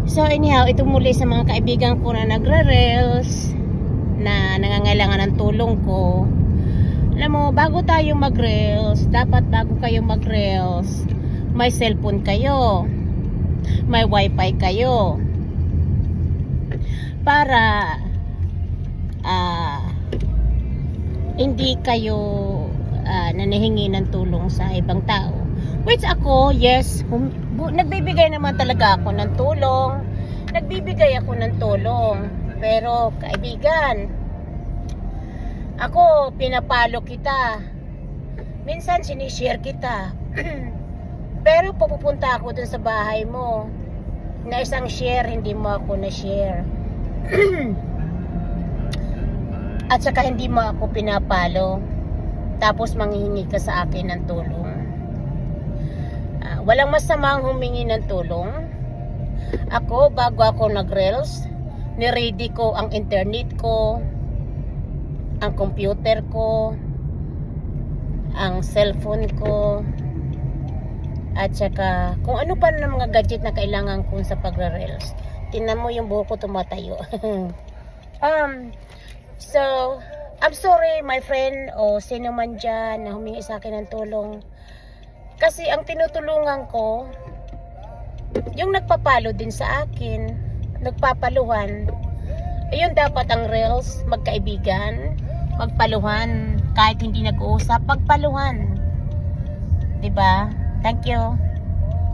So anyhow, ito muli sa mga kaibigan ko na nagre-reels, na nangangailangan ng tulong ko. Alam mo, bago tayo mag-reels, dapat bago kayo mag-reels, may cellphone kayo, may wifi kayo, para hindi kayo nanahingi ng tulong sa ibang tao. Which ako, yes, nagbibigay naman talaga ako ng tulong. Nagbibigay ako ng tulong. Pero, kaibigan, ako, pinapalo kita. Minsan, sinishare kita. Pero, pupunta ako dun sa bahay mo. Na isang share, hindi mo ako na-share. At saka, hindi mo ako pinapalo. Tapos, manghihingi ka sa akin ng tulong. Walang masamang humingi ng tulong. Ako, bago ako nag-reels, niready ko ang internet ko, ang computer ko, ang cellphone ko, at saka kung ano pa na mga gadget na kailangan ko sa pagre-reels. Tingnan mo yung buhok ko tumatayo. So, I'm sorry my friend o sino man dyan na humingi sa akin ng tulong. Kasi ang tinutulungan ko, yung nagpapalo din sa akin, nagpapaluhan. Ayun dapat ang reels, magkaibigan, magpaluhan, kahit hindi nag-uusap, pagpaluhan. 'Di ba? Thank you.